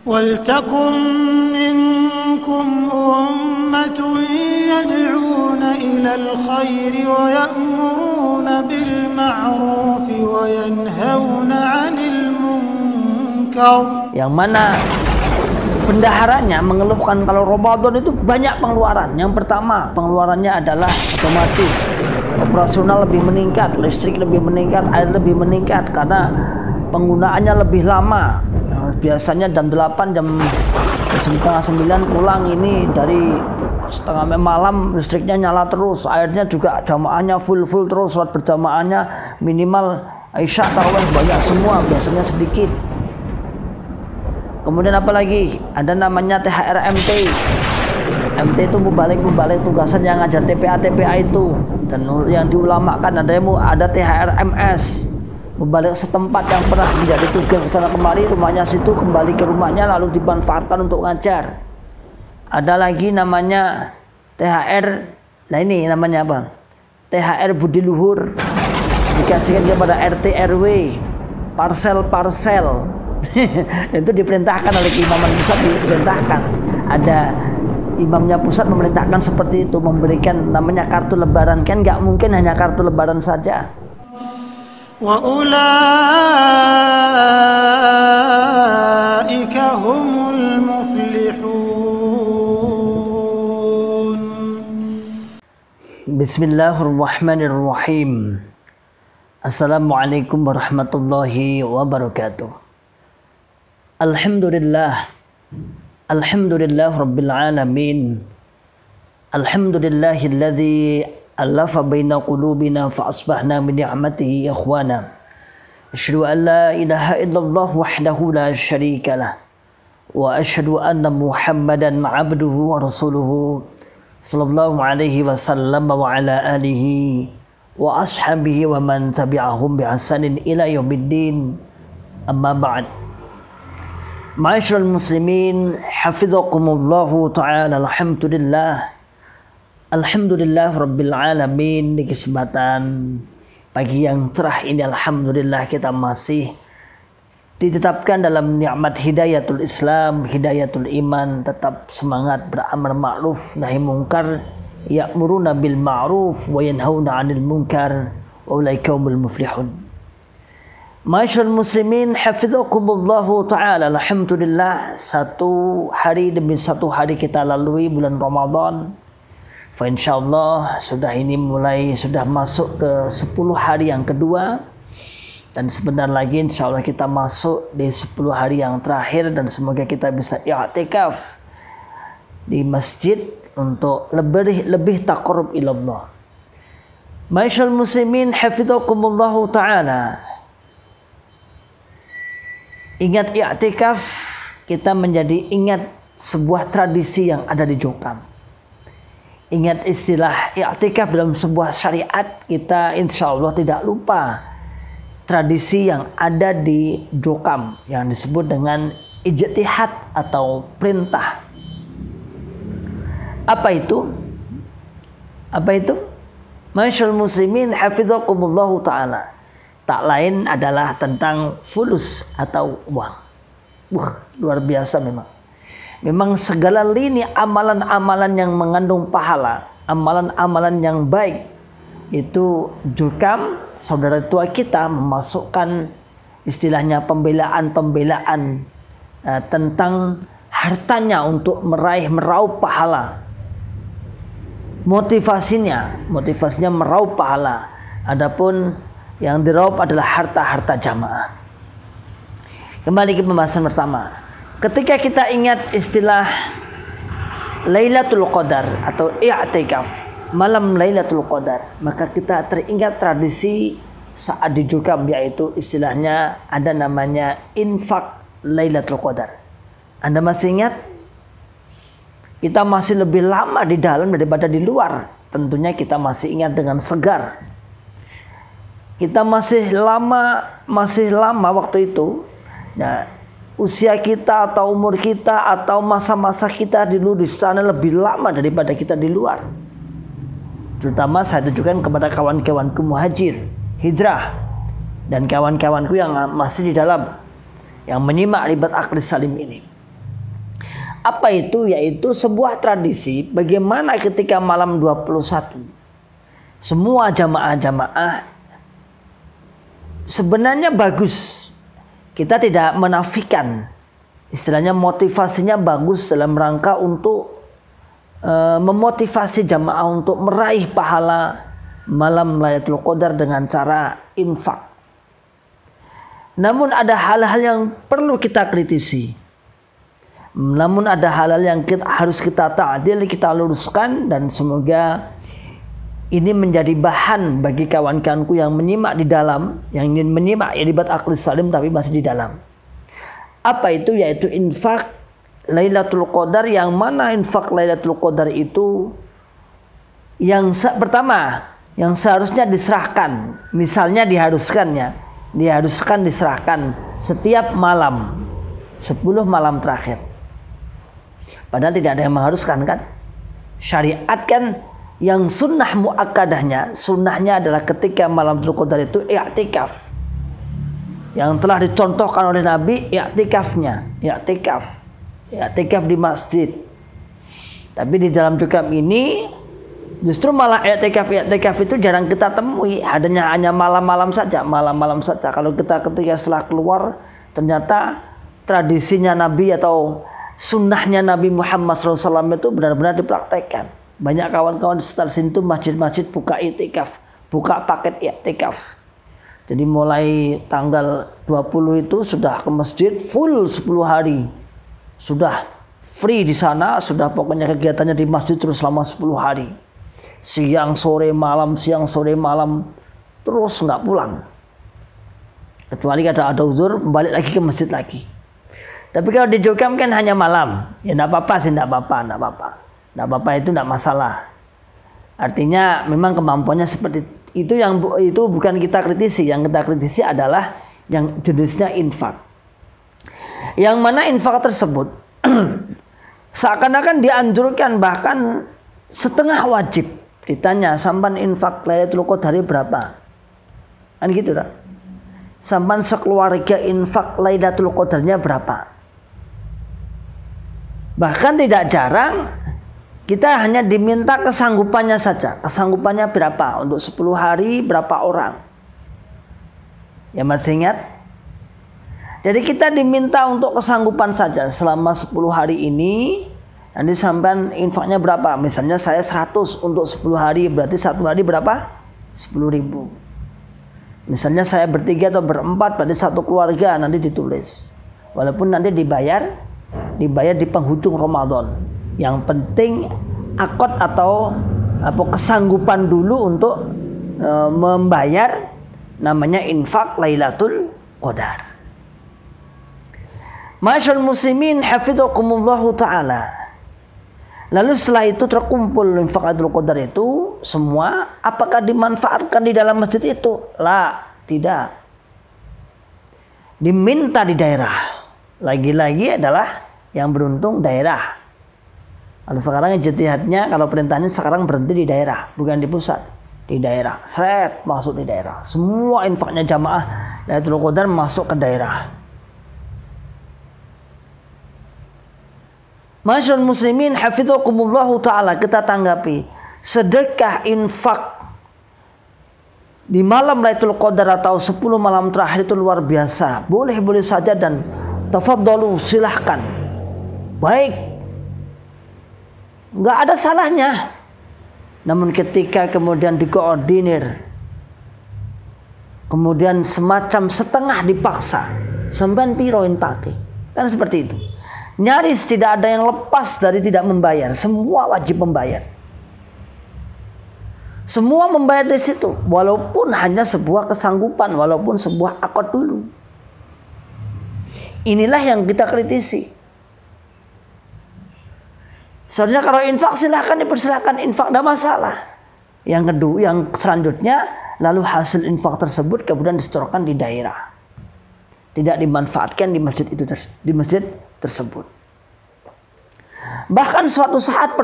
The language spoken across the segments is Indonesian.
وَلْتَكُنْ مِنْكُمْ أُمَّةٌ يَدْعُونَ إِلَى الْخَيْرِ وَيَأْمُرُونَ بِالْمَعْرُوفِ وَيَنْهَوْنَ عَنِ الْمُنْكَرِ. Yang mana bendaharanya mengeluhkan kalau Ramadan itu banyak pengeluaran. Yang pertama, pengeluarannya adalah otomatis operasional lebih meningkat, listrik lebih meningkat, air lebih meningkat karena penggunaannya lebih lama. Biasanya jam 8, jam setengah 9 pulang, ini dari setengah malam listriknya nyala terus, airnya juga jamaahnya full terus, sholat berjamaahnya minimal Aisyah tarawih banyak semua, biasanya sedikit. Kemudian apa lagi? Ada namanya THR MT. MT itu mubalik tugasan yang ngajar TPA itu, dan yang diulamakan ada THR MS, mubalik setempat yang pernah menjadi tugas ke sana kemari, rumahnya situ, kembali ke rumahnya lalu dimanfaatkan untuk ngajar. Ada lagi namanya THR, nah ini namanya apa? THR Budi Luhur, dikasihkan kepada RT RW, parcel itu diperintahkan oleh imaman pusat, diperintahkan. Ada imamnya pusat memerintahkan seperti itu, memberikan namanya kartu lebaran. Kan nggak mungkin hanya kartu lebaran saja. وَأُولَئِكَ هُمُ الْمُفْلِحُونَ. Bismillahirrahmanirrahim. Assalamualaikum warahmatullahi wabarakatuh. Alhamdulillah Rabbil alamin. Alhamdulillahilladzi alafa baina qulubina fa asbahna min ni'matihi ikhwana. Asyhadu an la ilaha illallah wahdahu la syarika lah, wa asyhadu anna Muhammadan 'abduhu wa rasuluhu sallallahu alaihi wasallam wa ala alihi wa ashabihi wa man tabi'ahum bi ihsanin ila yaumiddin. Amma ba'd. Ma'asyiral muslimin, hafizakumullahu ta'ala. Alhamdulillah Rabbil alamin. Di kesempatan pagi yang cerah ini, alhamdulillah kita masih ditetapkan dalam nikmat hidayatul Islam, hidayatul iman, tetap semangat beramar ma'ruf nahi munkar, ya'muruna bil ma'ruf wa yanhauna 'anil munkar, wa ulaika humul muflihun. Ma'asyiral muslimin, hafizakumullahu ta'ala. Alhamdulillah, satu hari demi satu hari kita lalui bulan Ramadan. Fa insyaallah sudah masuk ke 10 hari yang kedua, dan sebentar lagi insyaallah kita masuk di 10 hari yang terakhir, dan semoga kita bisa i'tikaf di masjid untuk lebih taqarrub ilallah. Ma'asyiral muslimin, hafizakumullahu ta'ala. Ingat i'tikaf, kita menjadi ingat sebuah tradisi yang ada di Jokam. Ingat istilah i'tikaf dalam sebuah syariat, kita insya Allah tidak lupa tradisi yang ada di Jokam yang disebut dengan ijtihad atau perintah. Apa itu? Ma'asyiral muslimin, hafizakumullahu ta'ala. Tak lain adalah tentang fulus atau uang. Luar biasa memang. Memang segala lini amalan-amalan yang mengandung pahala, amalan-amalan yang baik, itu Jokam, saudara tua kita, memasukkan istilahnya pembelaan tentang hartanya untuk meraup pahala. Motivasinya meraup pahala. Adapun yang diraup adalah harta-harta jamaah. Kembali ke pembahasan pertama. Ketika kita ingat istilah Lailatul Qadar atau i'tikaf, malam Lailatul Qadar, maka kita teringat tradisi saat di Jokam, yaitu istilahnya ada namanya infak Lailatul Qadar. Anda masih ingat? Kita masih lebih lama di dalam daripada di luar. Tentunya kita masih ingat dengan segar. Kita masih lama waktu itu. Nah, usia kita atau umur kita atau masa-masa kita di sana lebih lama daripada kita di luar. Terutama saya tujukan kepada kawan-kawanku muhajir, hijrah, dan kawan-kawanku yang masih di dalam, yang menyimak ribat akhlak salim ini. Apa itu? Yaitu sebuah tradisi bagaimana ketika malam 21 semua jamaah-jamaah sebenarnya bagus. Kita tidak menafikan. Istilahnya motivasinya bagus dalam rangka untuk memotivasi jamaah untuk meraih pahala malam Lailatul Qadar dengan cara infak. Namun ada hal-hal yang perlu kita kritisi. Namun ada hal-hal yang harus kita ta'dil, kita luruskan, dan semoga ini menjadi bahan bagi kawan-kawanku yang menyimak di dalam, yang ingin menyimak Irbat Aqlis Salim tapi masih di dalam. Apa itu? Yaitu infak Lailatul Qadar, yang mana infak Lailatul Qadar itu yang pertama yang seharusnya diserahkan, misalnya diharuskan diserahkan setiap malam 10 malam terakhir. Padahal tidak ada yang mengharuskan kan? Syariat kan yang sunnah muakkadahnya, sunnahnya adalah ketika malam Lailatul Qadar itu i'tikaf. Yang telah dicontohkan oleh Nabi i'tikaf di masjid. Tapi di dalam jukam ini justru malah i'tikaf itu jarang kita temui, hanya malam-malam saja. Kalau kita ketika setelah keluar ternyata tradisinya Nabi atau sunnahnya Nabi Muhammad SAW itu benar-benar dipraktekkan. Banyak kawan-kawan di sekitar sini tuh masjid-masjid buka i'tikaf, buka paket i'tikaf. Jadi mulai tanggal 20 itu sudah ke masjid full 10 hari. Sudah free di sana, sudah pokoknya kegiatannya di masjid terus selama 10 hari. Siang sore malam terus nggak pulang. Kecuali ada uzur, balik lagi ke masjid lagi. Tapi kalau di Jogam kan hanya malam, ya enggak apa-apa sih, enggak apa-apa, itu enggak masalah. Artinya memang kemampuannya seperti itu, itu bukan kita kritisi. Yang kita kritisi adalah yang jenisnya infak. Yang mana infak tersebut seakan-akan dianjurkan, bahkan setengah wajib. Ditanya, sampan infak Lailatul Qadar berapa? Kan gitu tak? Sampan sekeluarga infak Lailatul Qadarnya berapa? Bahkan tidak jarang kita hanya diminta kesanggupannya saja. Kesanggupannya berapa? Untuk 10 hari berapa orang? Ya masih ingat? Jadi kita diminta untuk kesanggupan saja selama 10 hari ini. Nanti sampai infaknya berapa? Misalnya saya 100 untuk 10 hari, berarti 1 hari berapa? 10.000. Misalnya saya bertiga atau berempat, berarti satu keluarga nanti ditulis. Walaupun nanti dibayar di penghujung Ramadan. Yang penting akad atau kesanggupan dulu untuk membayar namanya infak Lailatul Qadar. Masyaallah muslimin hafizakumullahu taala. Lalu setelah itu terkumpul infak Lailatul Qadar itu semua, apakah dimanfaatkan di dalam masjid itu? La, tidak. Diminta di daerah. Lagi-lagi adalah yang beruntung daerah. Kalau sekarang ijtihadnya, kalau perintahnya sekarang berhenti di daerah, bukan di pusat, di daerah. Seret masuk di daerah. Semua infaknya jamaah Lailatul Qadar masuk ke daerah. Masyaallah muslimin hafizakumullahu taala, kita tanggapi sedekah infak di malam Lailatul Qadar atau 10 malam terakhir itu luar biasa. Boleh-boleh saja dan tafadhalu, silahkan. Baik. Enggak ada salahnya. Namun ketika kemudian dikoordinir, kemudian semacam setengah dipaksa, sampean piroin pakai. Kan seperti itu. Nyaris tidak ada yang lepas dari tidak membayar. Semua wajib membayar. Semua membayar di situ. Walaupun hanya sebuah kesanggupan. Walaupun sebuah akad dulu. Inilah yang kita kritisi. Seharusnya kalau infak silahkan dipersilahkan. Infak tidak masalah. Yang kedua, yang selanjutnya, lalu hasil infak tersebut kemudian disetorkan di daerah. Tidak dimanfaatkan di masjid itu, di masjid tersebut. Bahkan suatu saat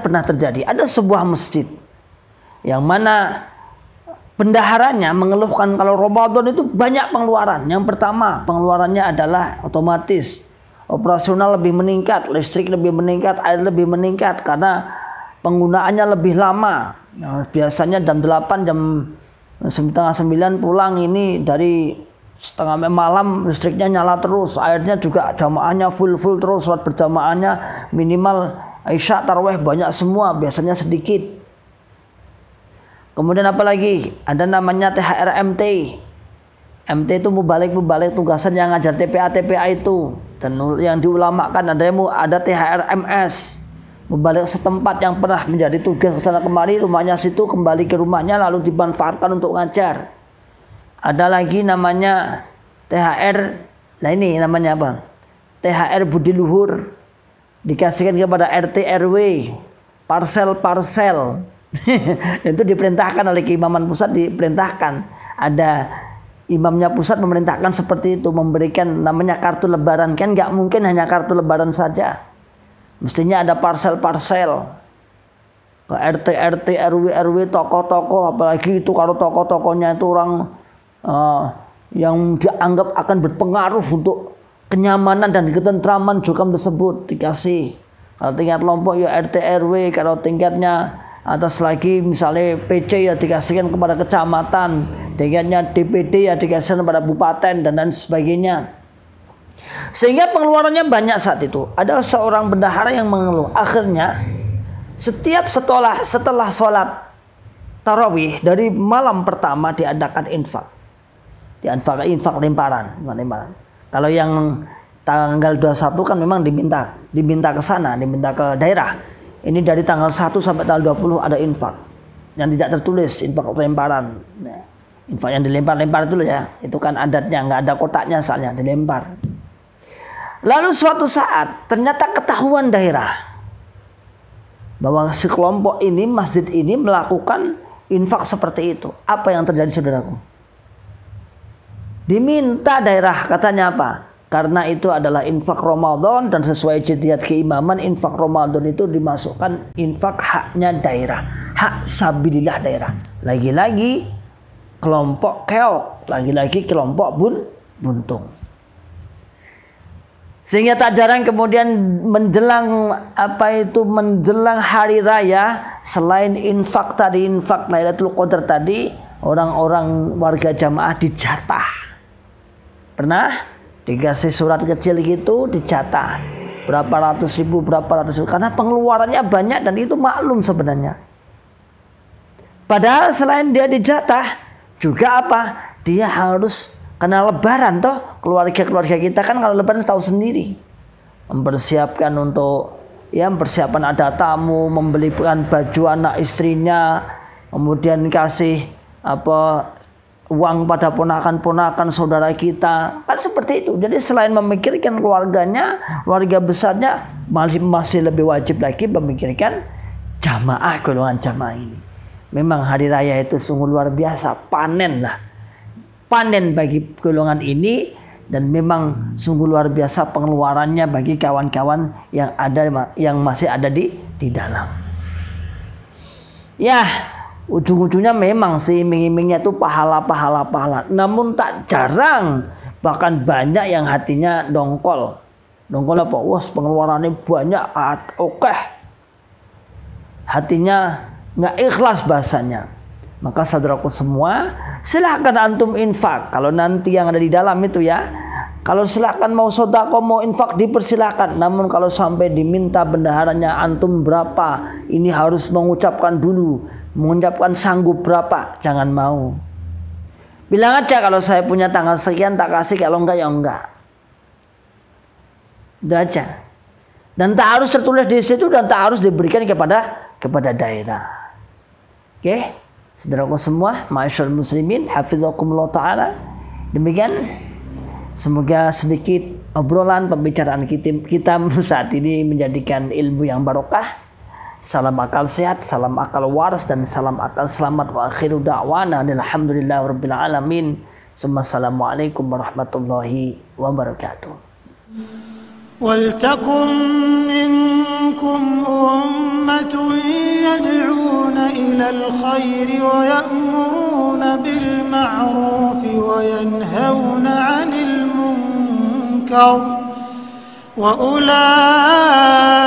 pernah terjadi, ada sebuah masjid yang mana bendaharanya mengeluhkan kalau Ramadan itu banyak pengeluaran. Yang pertama, pengeluarannya adalah otomatis operasional lebih meningkat, listrik lebih meningkat, air lebih meningkat karena penggunaannya lebih lama. Nah, biasanya jam 8, jam setengah 9 pulang, ini dari setengah malam listriknya nyala terus, airnya juga jamaahnya full terus, sholat berjamaahnya minimal Isya tarawih banyak semua, biasanya sedikit. Kemudian apa lagi? Ada namanya THR MT. MT itu mubalik tugasan yang ngajar TPA itu, dan yang diulamakan ada THR MS, mubalik setempat yang pernah menjadi tugas kesana kemari, rumahnya situ kembali ke rumahnya lalu dimanfaatkan untuk ngajar. Ada lagi namanya THR, nah ini namanya apa? THR budi luhur, dikasihkan kepada RT RW, parcel itu diperintahkan oleh keimaman pusat, diperintahkan. Ada imamnya pusat memerintahkan seperti itu, memberikan namanya kartu lebaran. Kan nggak mungkin hanya kartu lebaran saja, mestinya ada parcel ke RT RW toko-toko, apalagi itu kalau toko-tokonya itu orang yang dianggap akan berpengaruh untuk kenyamanan dan ketentraman jukam tersebut dikasih. Kalau tingkat kelompok ya RT RW, kalau tingkatnya atas lagi misalnya PC ya dikasihkan kepada kecamatan, tingkatnya DPD ya dikasihkan kepada bupaten dan lain sebagainya. Sehingga pengeluarannya banyak saat itu. Ada seorang bendahara yang mengeluh, akhirnya setiap setelah sholat tarawih dari malam pertama diadakan infak lemparan. Kalau yang tanggal 21 kan memang diminta ke sana, diminta ke daerah. Ini dari tanggal 1 sampai tanggal 20 ada infak yang tidak tertulis, infak lemparan. Nah, infak yang dilempar-lempar itu ya, itu kan adatnya, nggak ada kotaknya soalnya, dilempar. Lalu suatu saat ternyata ketahuan daerah bahwa si kelompok ini, masjid ini melakukan infak seperti itu. Apa yang terjadi saudaraku? Diminta daerah, katanya apa? Karena itu adalah infak Ramadan dan sesuai ijtihad keimaman, infak Ramadan itu dimasukkan infak haknya daerah, hak sabilillah daerah. Lagi-lagi kelompok keok, lagi-lagi kelompok buntung. Sehingga tak jarang kemudian menjelang hari raya, selain infak Lailatul Qadar tadi, orang-orang warga jamaah dijatah. Pernah dikasih surat kecil gitu, dijatah berapa ratus ribu, karena pengeluarannya banyak dan itu maklum sebenarnya. Padahal selain dia dijatah juga apa? Dia harus kena lebaran toh. Keluarga kita kan kalau lebaran tahu sendiri, mempersiapkan ada tamu, membelikan baju anak istrinya, kemudian kasih uang pada ponakan-ponakan saudara kita, kan seperti itu. Jadi selain memikirkan keluarganya, warga besarnya, masih lebih wajib lagi memikirkan golongan jamaah ini. Memang hari raya itu sungguh luar biasa, panen bagi golongan ini, dan memang sungguh luar biasa pengeluarannya bagi kawan-kawan yang masih ada di dalam. Ya, ujung-ujungnya memang sih iming-imingnya itu pahala. Namun tak jarang, bahkan banyak yang hatinya dongkol. Dongkol apa? Wah, pengeluarannya banyak, oke. Hatinya nggak ikhlas bahasanya. Maka saudaraku semua, silahkan antum infak. Kalau nanti yang ada di dalam itu ya, kalau silahkan mau sedekah, mau infak dipersilahkan. Namun kalau sampai diminta bendaharanya antum berapa, ini harus mengucapkan sanggup berapa, jangan mau. Bilang aja kalau saya punya tanggal sekian tak kasih, kalau enggak ya enggak. Itu aja. Dan tak harus tertulis di situ dan tak harus diberikan kepada daerah. Oke, saudaraku semua, ma'asyiral muslimin, hafizakumullah taala. Demikian semoga sedikit obrolan pembicaraan kita saat ini menjadikan ilmu yang barokah. Salam akal sehat, salam akal waras, dan salam akal selamat. Wa akhiru da'wana alhamdulillahirabbil alamin. Assalamualaikum warahmatullahi wabarakatuh. Waltakum minkum ummatun yad'una ilal khairi wa ya'muruna bil ma'rufi wa yanhauna 'anil munkar وأولئك